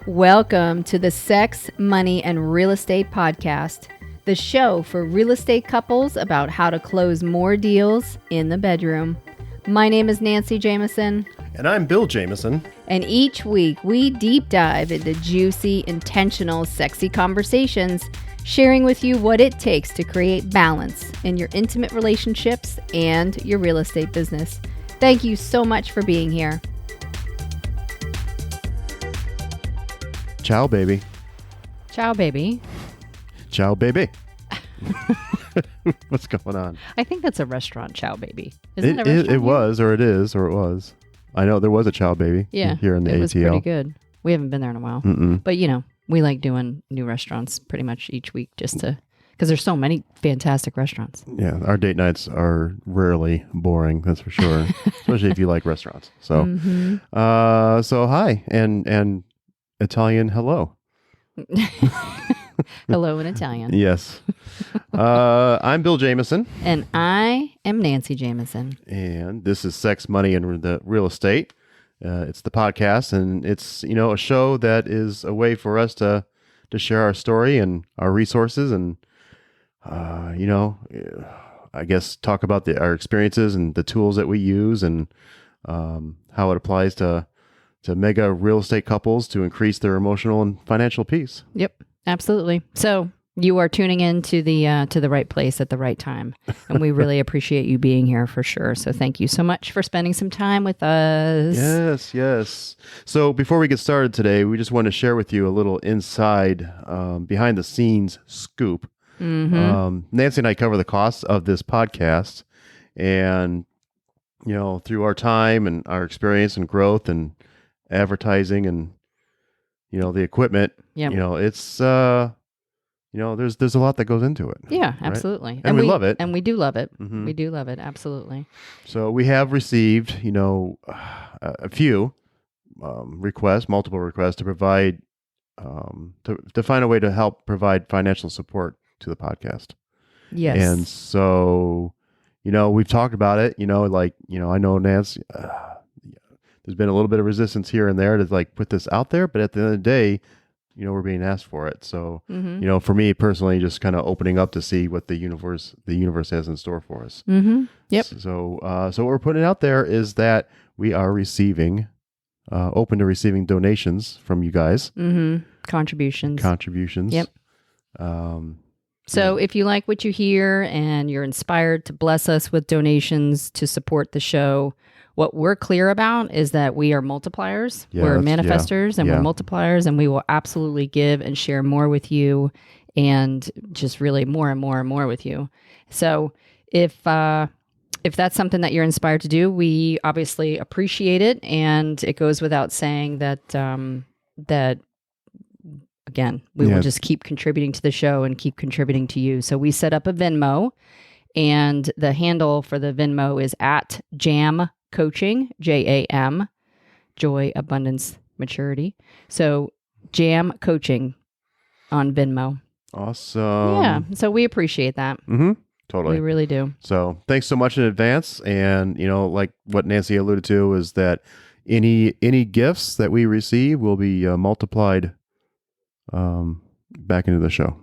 Welcome to the Sex, Money, and Real Estate Podcast, the show for real estate couples about how to close more deals in the bedroom. My name is Nancy Jameson. And I'm Bill Jameson. And each week we deep dive into juicy, intentional, sexy conversations, sharing with you what it takes to create balance in your intimate relationships and your real estate business. Thank you so much for being here. Ciao, baby. Ciao, baby. Ciao, baby. What's going on? I think that's a restaurant, Ciao, baby. Isn't it a restaurant? It was, or it is, or it was. I know there was a Ciao, baby. Yeah, here in the ATL. It was pretty good. We haven't been there in a while. But, you know, we like doing new restaurants pretty much each week just to, because there's so many fantastic restaurants. Yeah, our date nights are rarely boring, that's for sure. Especially if you like restaurants. So, so hi, and Italian hello. Hello in Italian. Yes. I'm Bill Jameson. And I am Nancy Jameson. And this is Sex, Money, and the Real Estate. It's the podcast, and it's, you know, a show that is a way for us to share our story and our resources and, you know, I guess talk about our experiences and the tools that we use and how it applies to mega real estate couples to increase their emotional and financial peace. Yep, absolutely. So you are tuning in to the right place at the right time, and we really appreciate you being here for sure. So thank you so much for spending some time with us. Yes. So before we get started today, we just want to share with you a little inside, behind the scenes scoop. Nancy and I cover the costs of this podcast, and you know, through our time and our experience and growth and advertising and, you know, the equipment, you know, it's, you know, there's a lot that goes into it. Yeah, absolutely. Right? And we love it. And we do love it. We do love it. Absolutely. So we have received, you know, a few multiple requests to provide, to find a way to help provide financial support to the podcast. Yes. And so, you know, we've talked about it, you know, like, you know, I know Nancy, there's been a little bit of resistance here and there to like put this out there, but at the end of the day, you know, we're being asked for it. So, you know, for me personally, just kind of opening up to see what the universe has in store for us. Yep. So what we're putting out there is that we are receiving, open to receiving donations from you guys. Contributions. Yep. So if you like what you hear and you're inspired to bless us with donations to support the show, what we're clear about is that we are multipliers. We're manifestors and we're multipliers, and we will absolutely give and share more with you and just really more and more and more with you. So if that's something that you're inspired to do, we obviously appreciate it. And it goes without saying that, again, we will just keep contributing to the show and keep contributing to you. So we set up a Venmo, and the handle for the Venmo is @Jam Coaching, JAM, Joy, Abundance, Maturity. So Jam Coaching on Venmo. Awesome. Yeah. So we appreciate that. Totally. We really do. So thanks so much in advance. And, you know, like what Nancy alluded to is that any gifts that we receive will be multiplied back into the show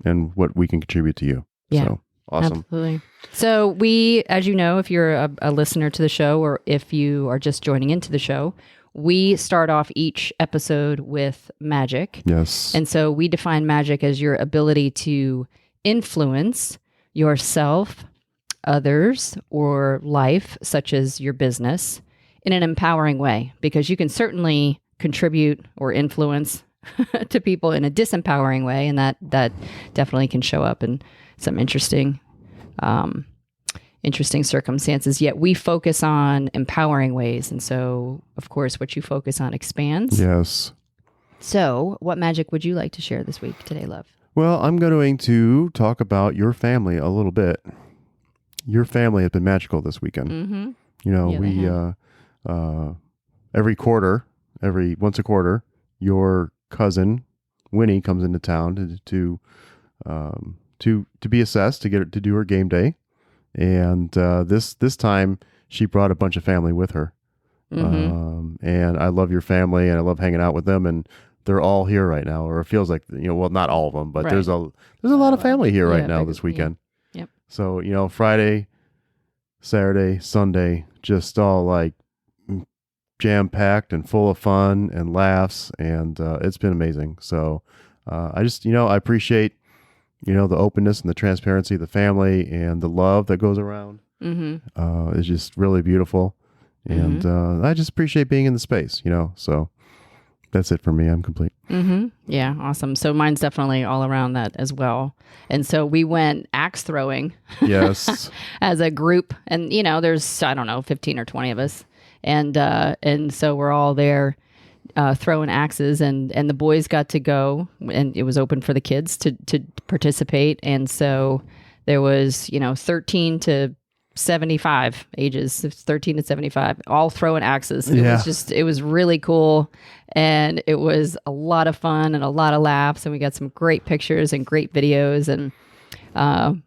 and what we can contribute to you. Yeah. So awesome. Absolutely. So we, as you know, if you're a listener to the show or if you are just joining into the show, we start off each episode with magic. Yes. And so we define magic as your ability to influence yourself, others, or life, such as your business, in an empowering way, because you can certainly contribute or influence to people in a disempowering way, and that definitely can show up in some interesting circumstances. Yet we focus on empowering ways, and so of course what you focus on expands. Yes. So what magic would you like to share this week today, love? Well, I'm going to talk about your family a little bit. Your family has been magical this weekend. You know, we once a quarter, your cousin Winnie comes into town to be assessed to do her game day, and this time she brought a bunch of family with her. And I love your family, and I love hanging out with them, and they're all here right now, or it feels like, well, not all of them, but Right. there's a lot of family here right now this weekend. Yeah. Yep. So, Friday, Saturday, Sunday, just all like jam packed and full of fun and laughs, and it's been amazing. So I just, I appreciate, the openness and the transparency of the family and the love that goes around. Mm-hmm. It's just really beautiful, and I just appreciate being in the space. So that's it for me. I'm complete. Mm-hmm. Yeah, awesome. So mine's definitely all around that as well. And so we went axe throwing. Yes. As a group, and there's 15 or 20 of us, and so we're all there throwing axes, and the boys got to go, and it was open for the kids to participate, and so there was 13 to 75 ages, 13 to 75, all throwing axes. It was really cool, and it was a lot of fun and a lot of laughs, and we got some great pictures and great videos, and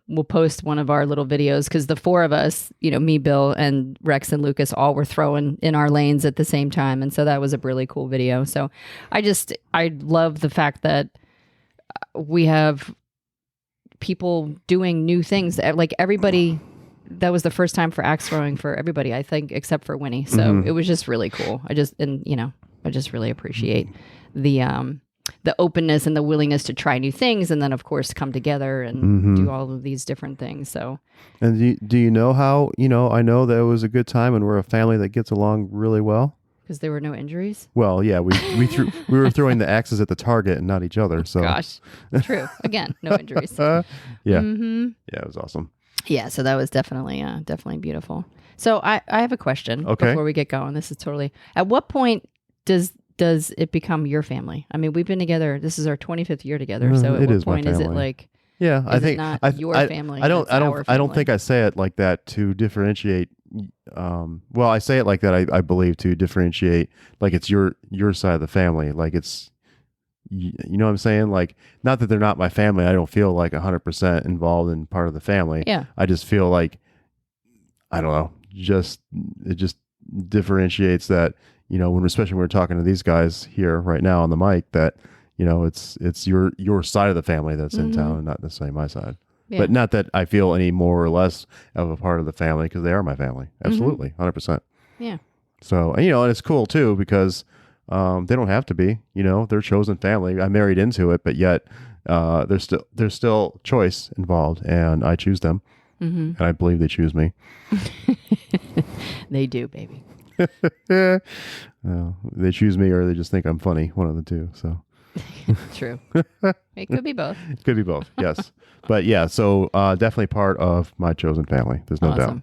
we'll post one of our little videos, because the four of us, me, Bill, and Rex and Lucas, all were throwing in our lanes at the same time. And so that was a really cool video. So I love the fact that we have people doing new things. Like everybody, that was the first time for axe throwing for everybody, I think, except for Winnie. So it was just really cool. I just really appreciate the openness and the willingness to try new things, and then of course come together and do all of these different things. So, and do you know how, I know that it was a good time and we're a family that gets along really well? Because there were no injuries? Well, yeah, we were throwing the axes at the target and not each other. So gosh, true. Again, no injuries. Yeah. Yeah, it was awesome. Yeah, so that was definitely beautiful. So I have a question before we get going. This is totally, at what point does it become your family? I mean, we've been together. This is our 25th year together. So at what point is it like? Yeah, I think not your family. I don't think I say it like that to differentiate. Well, I say it like that. I believe to differentiate, like it's your side of the family. Like it's, you know what I'm saying? Like, not that they're not my family. I don't feel like 100% involved in part of the family. Yeah. I just feel like, I don't know. It just differentiates that. Especially when we're talking to these guys here right now on the mic, that, it's your side of the family that's in town and not necessarily my side. Yeah. But not that I feel any more or less of a part of the family, because they are my family. Absolutely. 100%. Yeah. So, and it's cool too, because they don't have to be, they're chosen family. I married into it, but yet there's still choice involved, and I choose them. And I believe they choose me. They do, baby. They choose me, or they just think I'm funny. One of the two. So true. It could be both. It could be both. Yes. But yeah, so definitely part of my chosen family. There's no doubt.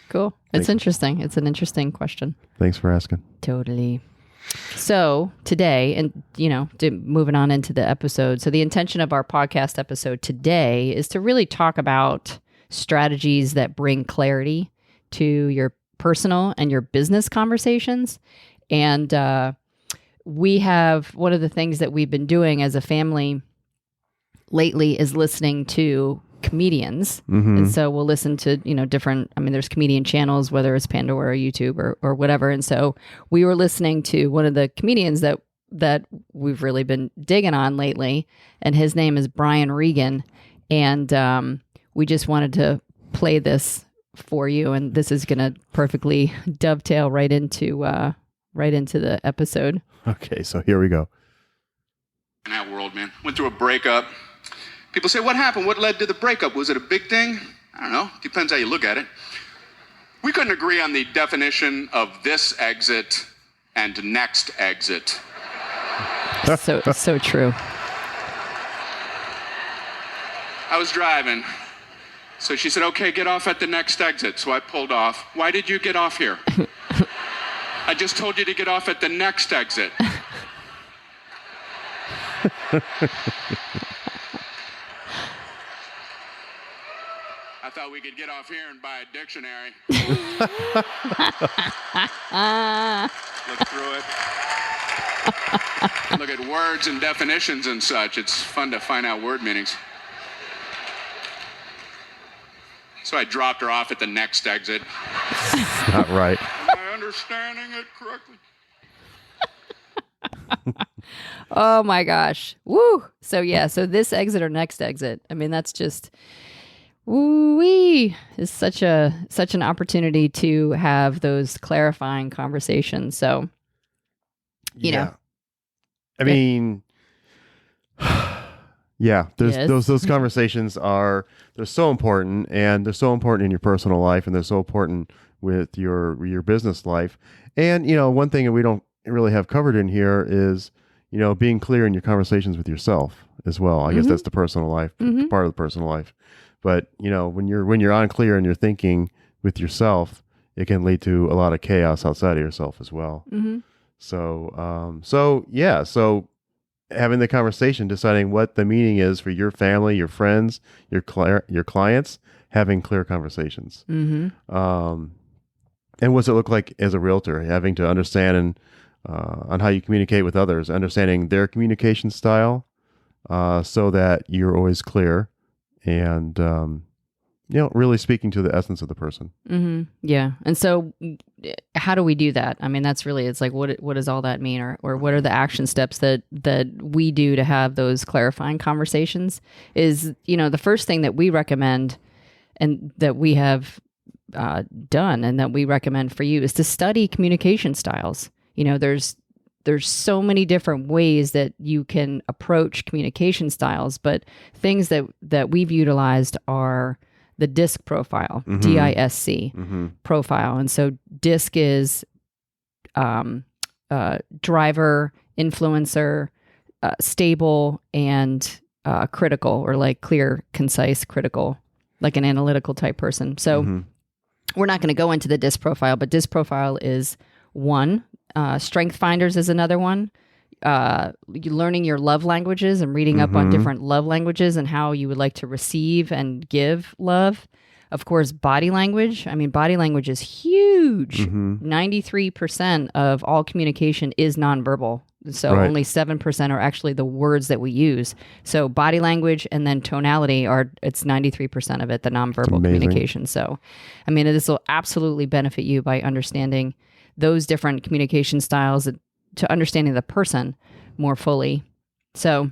Cool. It's interesting. It's an interesting question. Thanks for asking. Totally. So today, and moving on into the episode. So the intention of our podcast episode today is to really talk about strategies that bring clarity to your personal and your business conversations. And we have, one of the things that we've been doing as a family lately is listening to comedians. And so we'll listen to, different, there's comedian channels, whether it's Pandora or YouTube or whatever. And so we were listening to one of the comedians that we've really been digging on lately, and his name is Brian Regan. And we just wanted to play this for you, and this is going to perfectly dovetail right into the episode. Okay, so here we go. In that world, man, went through a breakup. People say, what happened? What led to the breakup? Was it a big thing? I don't know. Depends how you look at it. We couldn't agree on the definition of this exit and next exit. So true. I was driving. So she said, okay, get off at the next exit. So I pulled off. Why did you get off here? I just told you to get off at the next exit. I thought we could get off here and buy a dictionary. Look through it. Look at words and definitions and such. It's fun to find out word meanings. So I dropped her off at the next exit. Not right. Am I understanding it correctly? Oh my gosh. Woo. So so this exit or next exit. I mean, that's just woo-wee is such an opportunity to have those clarifying conversations. So, you know. I mean, there's Yes. those conversations they're so important, and they're so important in your personal life, and they're so important with your business life. And, one thing that we don't really have covered in here is, being clear in your conversations with yourself as well. I guess that's the personal life, part of the personal life. But, when you're unclear and you're thinking with yourself, it can lead to a lot of chaos outside of yourself as well. Mm-hmm. So having the conversation, deciding what the meaning is for your family, your friends, your clients, having clear conversations. Mm-hmm. And what's it look like as a realtor, having to understand and on how you communicate with others, understanding their communication style, so that you're always clear and, really speaking to the essence of the person. Mm-hmm. Yeah. And so how do we do that? I mean, that's really, it's like, what does all that mean? Or what are the action steps that we do to have those clarifying conversations? Is, the first thing that we recommend and that we have done and that we recommend for you is to study communication styles. There's so many different ways that you can approach communication styles, but things that we've utilized are the DISC profile, DISC profile. And so DISC is driver, influencer, stable, and critical, or like clear, concise, critical, like an analytical type person. So we're not going to go into the DISC profile, but DISC profile is one. Strength Finders is another one. Learning your love languages and reading up on different love languages and how you would like to receive and give love. Of course, body language. I mean, body language is huge. 93% of all communication is nonverbal. So only 7% are actually the words that we use. So body language and then tonality it's 93% of it, the nonverbal communication. So, I mean, this will absolutely benefit you by understanding those different communication styles to understanding the person more fully. So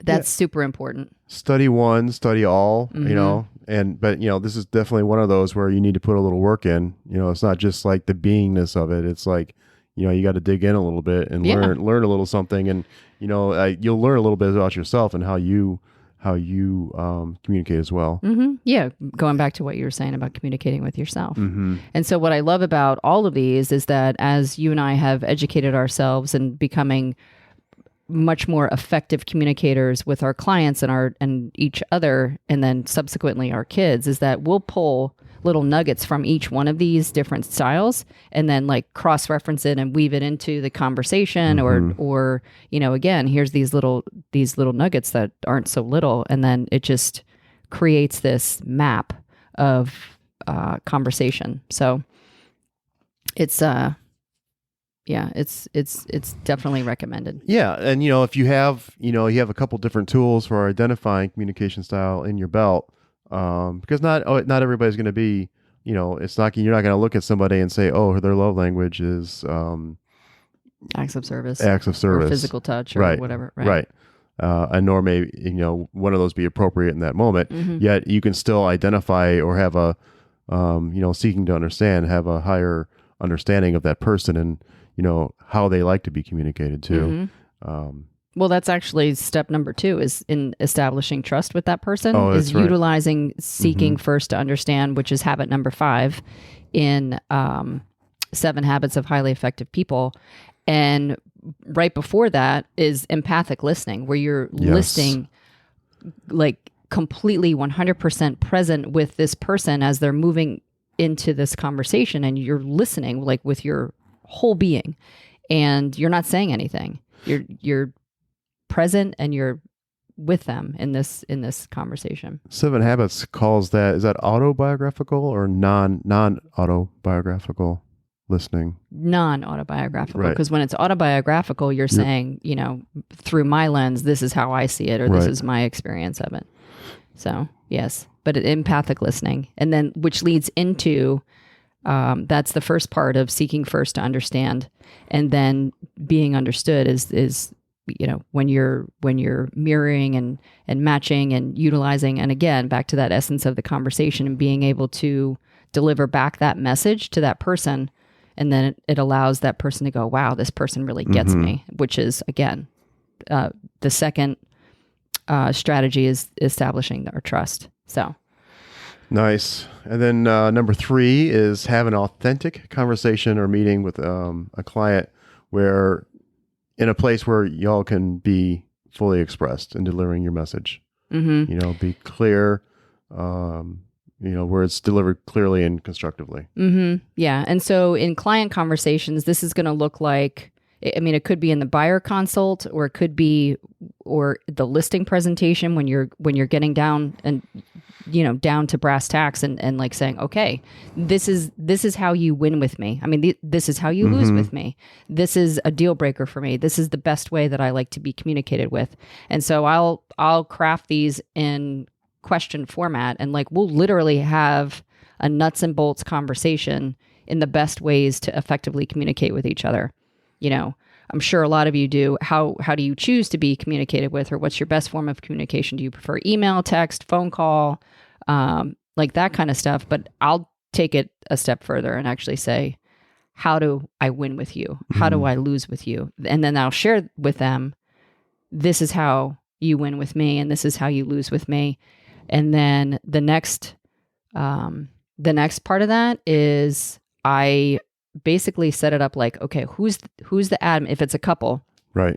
that's super important. Study one, study all, but this is definitely one of those where you need to put a little work in. It's not just like the beingness of it. It's like, you got to dig in a little bit and learn a little something. And, you'll learn a little bit about yourself and how you communicate as well. Yeah. Going back to what you were saying about communicating with yourself. And so what I love about all of these is that as you and I have educated ourselves and becoming much more effective communicators with our clients and each other, and then subsequently our kids, is that we'll pull little nuggets from each one of these different styles and then like cross-reference it and weave it into the conversation or again, here's these little nuggets that aren't so little, and then it just creates this map of conversation. So it's it's definitely recommended. Yeah. And, if you have a couple different tools for identifying communication style in your belt, because not everybody's going to be, it's not, you're not going to look at somebody and say, oh, their love language is, acts of service, or physical touch, or whatever. Right. And nor may, one of those be appropriate in that moment, yet you can still identify or have a, seeking to understand, have a higher understanding of that person and, how they like to be communicated to. Well, that's actually step number 2 is in establishing trust with that person, is utilizing seeking first to understand, which is habit number 5 in 7 Habits of Highly Effective People. And right before that is empathic listening, where you're listening like completely 100% present with this person as they're moving into this conversation, and you're listening like with your whole being, and you're not saying anything. You're present and you're with them in this conversation. 7 Habits calls that, is that autobiographical or non-autobiographical listening? Non-autobiographical, because when it's autobiographical, you're saying, through my lens, this is how I see it, or this is my experience of it. So yes, but empathic listening, and then which leads into That's the first part of seeking first to understand, and then being understood is when you're mirroring and matching and utilizing, and again back to that essence of the conversation and being able to deliver back that message to that person, and then it allows that person to go, wow, this person really gets me, which is again the second strategy is establishing our trust. So nice. And then number 3 is have an authentic conversation or meeting with a client where in a place where y'all can be fully expressed in delivering your message. Be clear, where it's delivered clearly and constructively. Yeah. And so in client conversations, this is going to look like, it could be in the buyer consult, or it could be, or the listing presentation when you're getting down and, down to brass tacks and like saying, okay, this is how you win with me. This is how you lose with me. This is a deal breaker for me. This is the best way that I like to be communicated with. And so I'll craft these in question format, and like, we'll literally have a nuts and bolts conversation in the best ways to effectively communicate with each other. I'm sure a lot of you do. How do you choose to be communicated with, or what's your best form of communication? Do you prefer email, text, phone call, like that kind of stuff? But I'll take it a step further and actually say, how do I win with you? How do I lose with you? And then I'll share with them, this is how you win with me, and this is how you lose with me. And then the next part of that is I basically set it up like, okay, who's the admin? If it's a couple, right?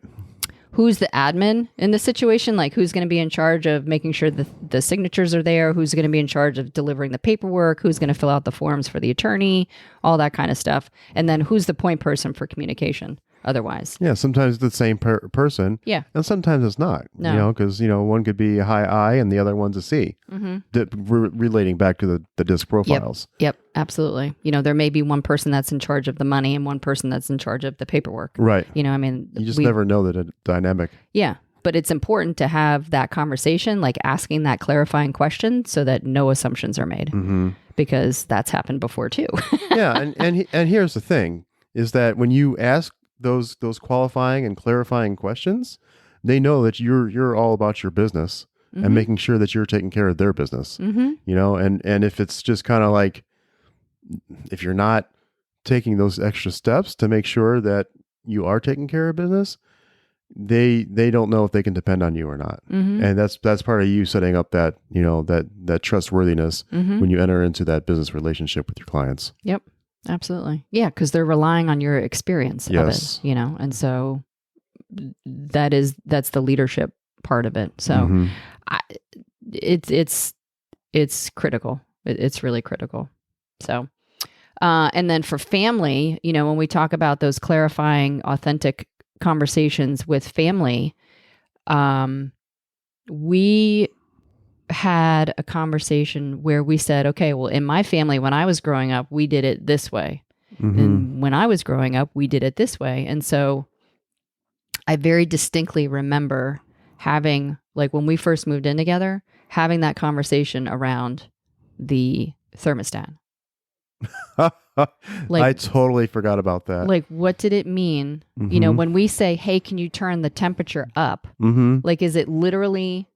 Who's the admin in the situation? Like, who's going to be in charge of making sure the signatures are there? Who's going to be in charge of delivering the paperwork? Who's going to fill out the forms for the attorney? All that kind of stuff. And then who's the point person for communication? Otherwise, yeah, sometimes it's the same person, yeah, and sometimes it's not. No. Because one could be a high I and the other one's a C. Relating back to the disc profiles. Yep, absolutely. There may be one person that's in charge of the money and one person that's in charge of the paperwork. Right. You just never know the dynamic. Yeah, but it's important to have that conversation, like asking that clarifying question, so that no assumptions are made, because that's happened before too. Yeah, and here's the thing: is that when you ask those qualifying and clarifying questions, they know that you're all about your business and making sure that you're taking care of their business. And if it's just kind of like, if you're not taking those extra steps to make sure that you are taking care of business, they don't know if they can depend on you or not. And that's part of you setting up that that trustworthiness when you enter into that business relationship with your clients. Yep. Absolutely. Yeah, because they're relying on your experience of it, and so that's the leadership part of it. So it's critical. It's really critical. So, and then for family, when we talk about those clarifying, authentic conversations with family, we had a conversation where we said, okay, well, in my family, when I was growing up, we did it this way. And when I was growing up, we did it this way. And so I very distinctly remember having, like, when we first moved in together, having that conversation around the thermostat. I totally forgot about that. Like, what did it mean? When we say, hey, can you turn the temperature up? Like, is it literally...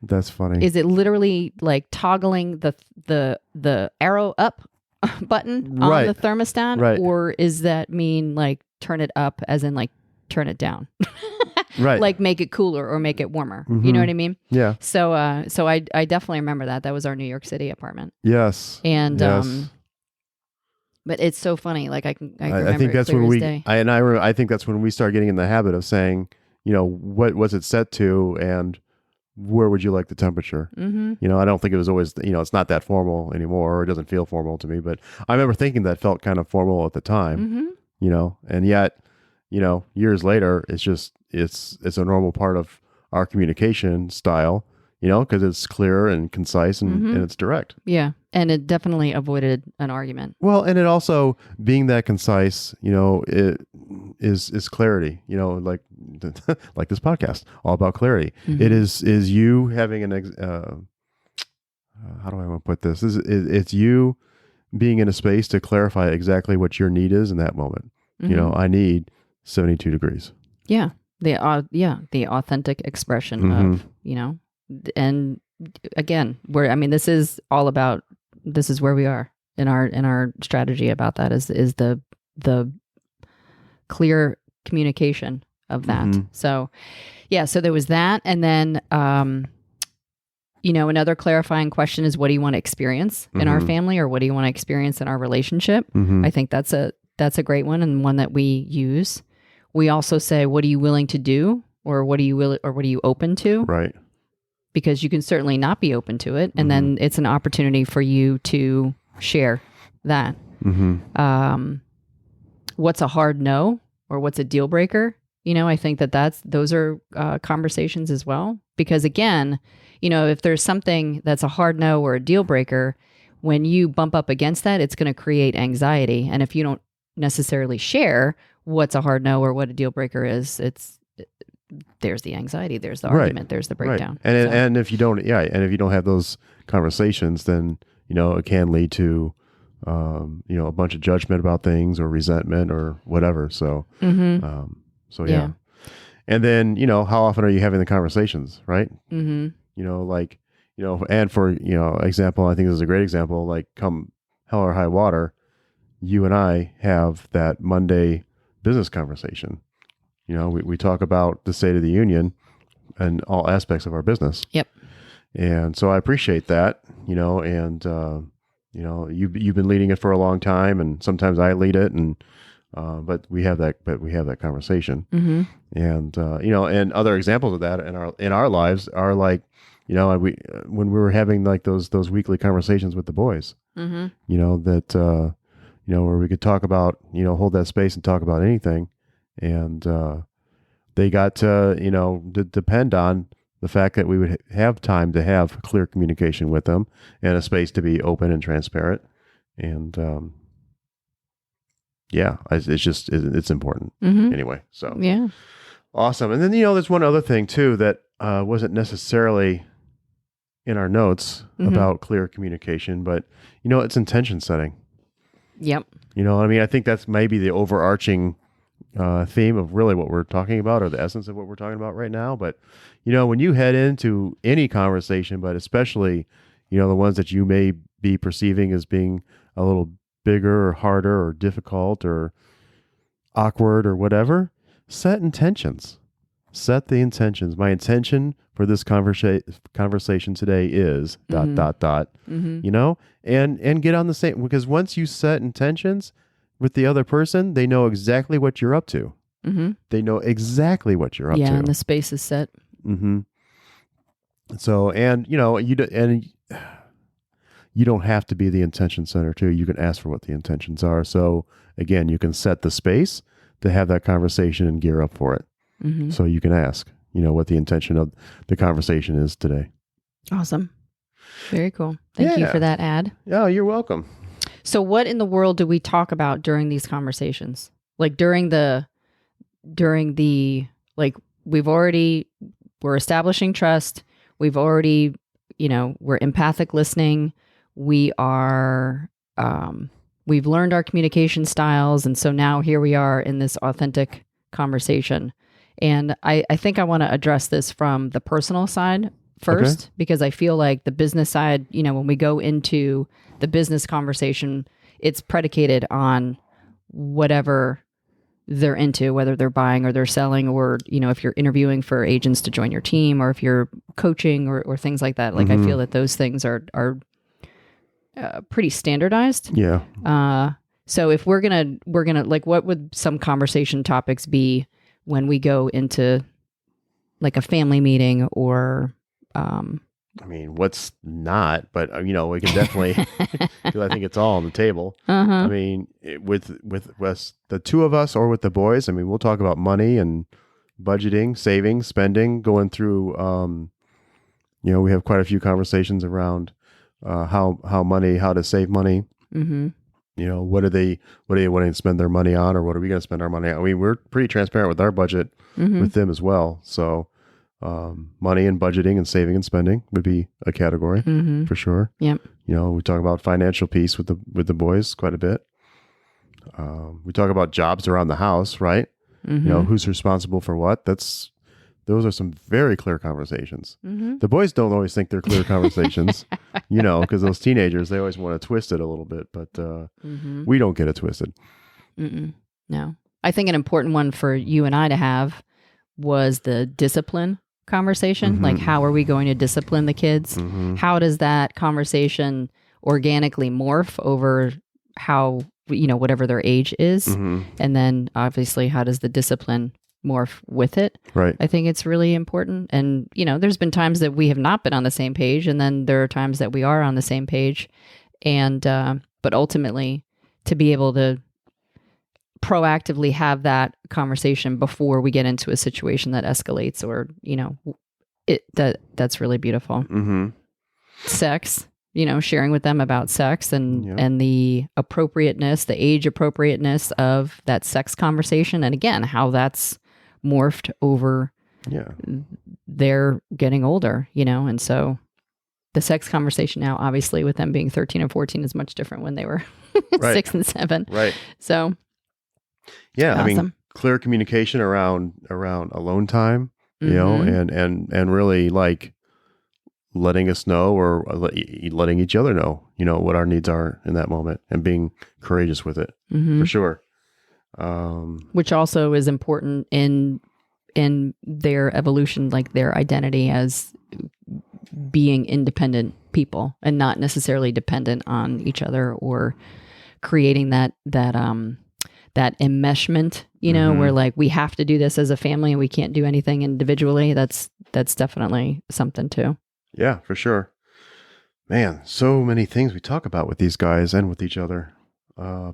That's funny. Is it literally like toggling the arrow up button on the thermostat? Right. Or is that mean like turn it up as in like turn it down? Right. Like make it cooler or make it warmer. You know what I mean? Yeah. So I definitely remember that. That was our New York City apartment. Yes. And yes. But it's so funny. Like I I think that's when I think that's when we start getting in the habit of saying, what was it set to, and where would you like the temperature? I don't think it was always, it's not that formal anymore, or it doesn't feel formal to me, but I remember thinking that felt kind of formal at the time, and yet, years later, it's just, it's a normal part of our communication style, because it's clear and concise and it's direct. Yeah. And it definitely avoided an argument. Well, and it also, being that concise, it is clarity, like like this podcast, all about clarity. It is you having how do I want to put this? It's you being in a space to clarify exactly what your need is in that moment. You know, I need 72 degrees. Yeah. The authentic expression of, you know, and again, this is where we are in our strategy about that is the clear communication of that. So there was that. And then, you know, another clarifying question is, what do you want to experience in our family, or what do you want to experience in our relationship? I think that's a great one, and one that we use. We also say, what are you willing to do, or what are you open to? Right. Because you can certainly not be open to it. And then it's an opportunity for you to share that. What's a hard no, or what's a deal breaker? You know, I think those are conversations as well. Because again, you know, if there's something that's a hard no or a deal breaker, when you bump up against that, it's going to create anxiety. And if you don't necessarily share what's a hard no or what a deal breaker is, there's the anxiety, there's the argument, there's the breakdown. Right. And if you don't have those conversations, then, you know, it can lead to, you know, a bunch of judgment about things or resentment or whatever. So, yeah. And then, you know, how often are you having the conversations, right? You know, like, you know, and for, you know, example, I think this is a great example, like come hell or high water, you and I have that Monday business conversation. You know, we talk about the State of the Union and all aspects of our business. Yep. And so I appreciate that, you know, and, you know, you've been leading it for a long time, and sometimes I lead it, and, but we have that conversation. And, you know, and other examples of that in our lives are like, you know, when we were having like those weekly conversations with the boys, you know, that, you know, where we could talk about, you know, hold that space and talk about anything. And they got to, you know, depend on the fact that we would have time to have clear communication with them and a space to be open and transparent. And it's important anyway. So yeah, awesome. And then, you know, there's one other thing too that wasn't necessarily in our notes about clear communication, but, you know, it's intention setting. Yep. You know, I mean, I think that's maybe the overarching theme of really what we're talking about, or the essence of what we're talking about right now. But, you know, when you head into any conversation, but especially, you know, the ones that you may be perceiving as being a little bigger or harder or difficult or awkward or whatever, set intentions. Set the intentions. My intention for this conversation today is ... You know, and get on the same, because once you set intentions with the other person, they know exactly what you're up to. They know exactly what you're up to. Yeah, and the space is set. So, and, you know, you don't have to be the intention setter too. You can ask for what the intentions are. So again, you can set the space to have that conversation and gear up for it. So you can ask, you know, what the intention of the conversation is today. Awesome. Very cool. Thank you for that ad. Yeah, you're welcome. So what in the world do we talk about during these conversations? Like during the, like we're establishing trust. We've already, you know, we're empathic listening. We are, we've learned our communication styles. And so now here we are in this authentic conversation. And I think I want to address this from the personal side first, because I feel like the business side, you know, when we go into the business conversation, it's predicated on whatever they're into, whether they're buying or they're selling, or, you know, if you're interviewing for agents to join your team, or if you're coaching or things like that. Like I feel that those things are pretty standardized. Yeah. So if we're gonna like, what would some conversation topics be when we go into like a family meeting or, I mean, what's not, but you know, we can definitely, I think it's all on the table. I mean, with the two of us or with the boys, I mean, we'll talk about money and budgeting, saving, spending, going through, you know, we have quite a few conversations around, how to save money. You know, what are they wanting to spend their money on, or what are we going to spend our money on? I mean, we're pretty transparent with our budget with them as well. So, Money and budgeting and saving and spending would be a category for sure. Yep. We talk about financial piece with the boys quite a bit. We talk about jobs around the house, right? Who's responsible for what? Those are some very clear conversations. The boys don't always think they're clear conversations, because those teenagers, they always want to twist it a little bit, but we don't get it twisted. No. I think an important one for you and I to have was the discipline conversation. Like, how are we going to discipline the kids? How does that conversation organically morph over how, whatever their age is? And then obviously, how does the discipline morph with it? Right. I think it's really important. And, there's been times that we have not been on the same page. And then there are times that we are on the same page. And, but ultimately, to be able to proactively have that conversation before we get into a situation that escalates or, that's really beautiful. Sex, sharing with them about sex and the appropriateness, the age appropriateness of that sex conversation. And again, how that's morphed over their getting older, and so the sex conversation now, obviously with them being 13 and 14 is much different when they were 6 and 7. Right. So yeah, awesome. I mean, clear communication around alone time, and really like letting us know or letting each other know, what our needs are in that moment and being courageous with it for sure. Which also is important in their evolution, like their identity as being independent people and not necessarily dependent on each other or creating that enmeshment, where like we have to do this as a family and we can't do anything individually. That's definitely something too. Yeah, for sure. Man, so many things we talk about with these guys and with each other.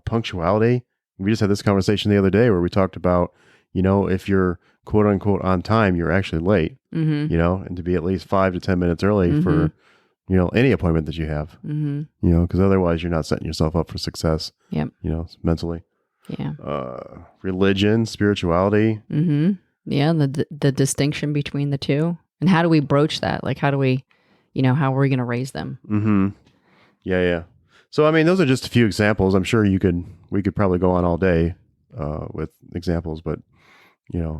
Punctuality. We just had this conversation the other day where we talked about, if you're quote unquote on time, you're actually late, and to be at least 5 to 10 minutes early for, any appointment that you have, because otherwise you're not setting yourself up for success, mentally. Yeah. Religion, spirituality. Yeah. The distinction between the two. And how do we broach that? Like, how do we, how are we going to raise them? Yeah. So, I mean, those are just a few examples. I'm sure we could probably go on all day with examples, but, and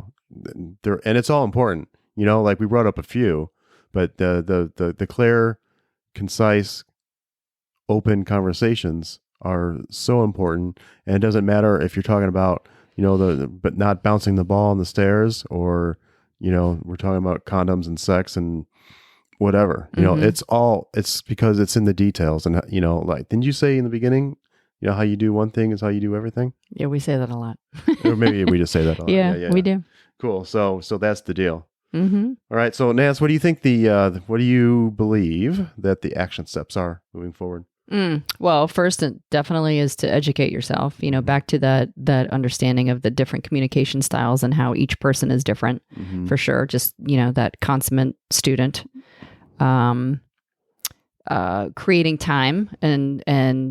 it's all important, like we brought up a few, but the clear, concise, open conversations are so important. And it doesn't matter if you're talking about, but not bouncing the ball on the stairs or, we're talking about condoms and sex and whatever, it's because it's in the details. And, like, didn't you say in the beginning, how you do one thing is how you do everything? Yeah, we say that a lot. Or maybe we just say that a lot. Yeah, we do. Cool. So that's the deal. All right. So Nance, what do you think what do you believe that the action steps are moving forward? Well, first, it definitely is to educate yourself, back to that understanding of the different communication styles and how each person is different, for sure. Just, that consummate student, creating time and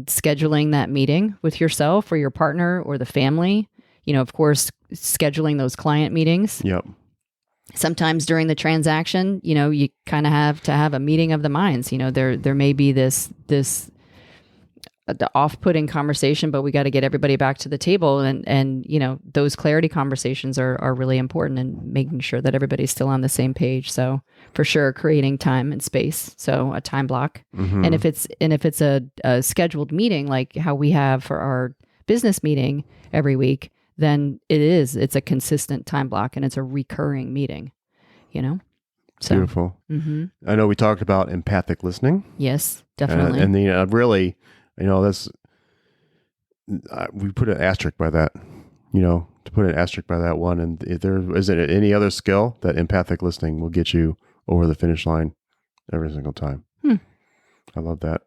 scheduling that meeting with yourself or your partner or the family, of course, scheduling those client meetings. Yep. Sometimes during the transaction, you kind of have to have a meeting of the minds. There may be this the off-putting conversation, but we got to get everybody back to the table. And those clarity conversations are really important and making sure that everybody's still on the same page. So for sure, creating time and space. So a time block. And if it's a scheduled meeting, like how we have for our business meeting every week, then it's a consistent time block and it's a recurring meeting, So. Beautiful. I know we talked about empathic listening. Yes, definitely. And really, that's, we put an asterisk by that, to put an asterisk by that one. And if there isn't any other skill, that empathic listening will get you over the finish line every single time. I love that.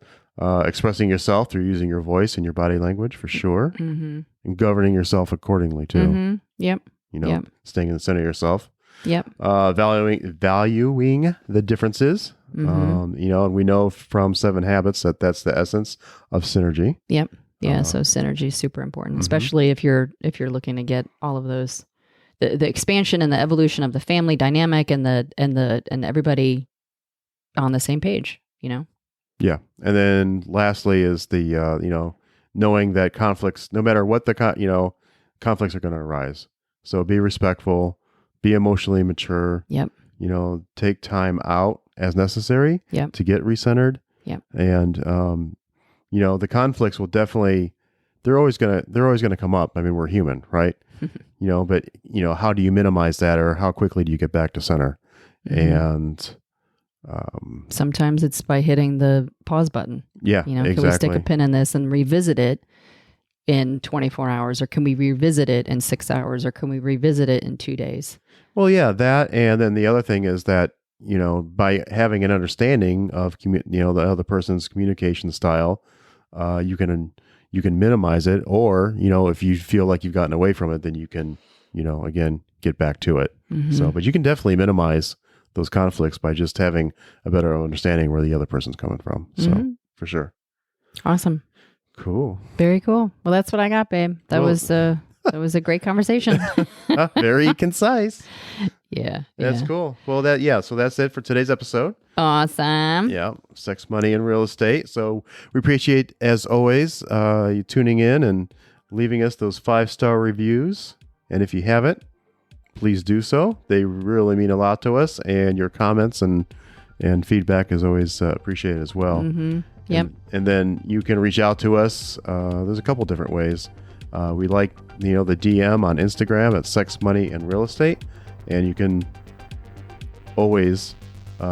Expressing yourself through using your voice and your body language for sure. And governing yourself accordingly too. Yep. Staying in the center of yourself. Yep. Valuing the differences. And we know from 7 Habits that's the essence of synergy. Yep. Yeah. So synergy is super important, especially if you're looking to get all of those the expansion and the evolution of the family dynamic and everybody on the same page, Yeah. And then lastly is the, knowing that conflicts, no matter what conflicts are going to arise. So be respectful, be emotionally mature. Yep. Take time out as necessary to get recentered. Yep. And, the conflicts will definitely, they're always going to come up. I mean, we're human, right? But how do you minimize that, or how quickly do you get back to center? And, sometimes it's by hitting the pause button. Yeah, Can exactly. we stick a pin in this and revisit it in 24 hours, or can we revisit it in 6 hours, or can we revisit it in 2 days? Well, yeah, that. And then the other thing is that, by having an understanding of, the other person's communication style, you can minimize it, or, if you feel like you've gotten away from it, then you can, again, get back to it. So, but you can definitely minimize those conflicts by just having a better understanding where the other person's coming from. So for sure. Awesome. Cool. Very cool. Well, that's what I got, babe. That was a great conversation. Very concise. Yeah. That's cool. Well, so that's it for today's episode. Awesome. Yeah. Sex, money, and real estate. So we appreciate, as always, you tuning in and leaving us those 5-star reviews. And if you haven't, please do so. They really mean a lot to us, and your comments and feedback is always appreciated as well. Yep. And then you can reach out to us. There's a couple different ways. We like, the DM on Instagram at Sex, Money, and Real Estate. And you can always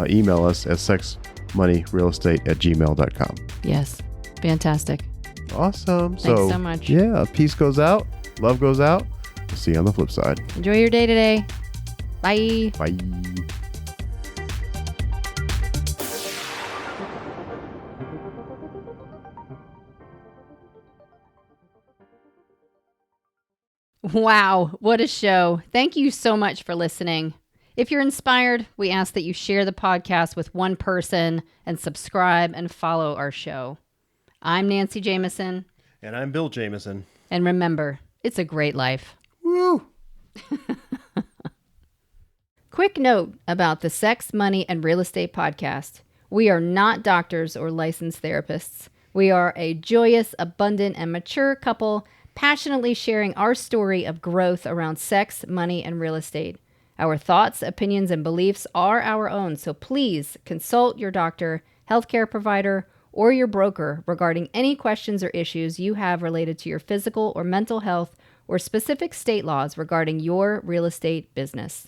email us at sexmoneyrealestate@gmail.com. Yes. Fantastic. Awesome. Thanks so much. Yeah. Peace goes out. Love goes out. We'll see you on the flip side. Enjoy your day today. Bye. Bye. Wow, what a show. Thank you so much for listening. If you're inspired, we ask that you share the podcast with one person and subscribe and follow our show. I'm Nancy Jameson. And I'm Bill Jameson. And remember, it's a great life. Woo! Quick note about the Sex, Money, and Real Estate podcast. We are not doctors or licensed therapists. We are a joyous, abundant, and mature couple passionately sharing our story of growth around sex, money, and real estate. Our thoughts, opinions, and beliefs are our own, so please consult your doctor, healthcare provider, or your broker regarding any questions or issues you have related to your physical or mental health or specific state laws regarding your real estate business.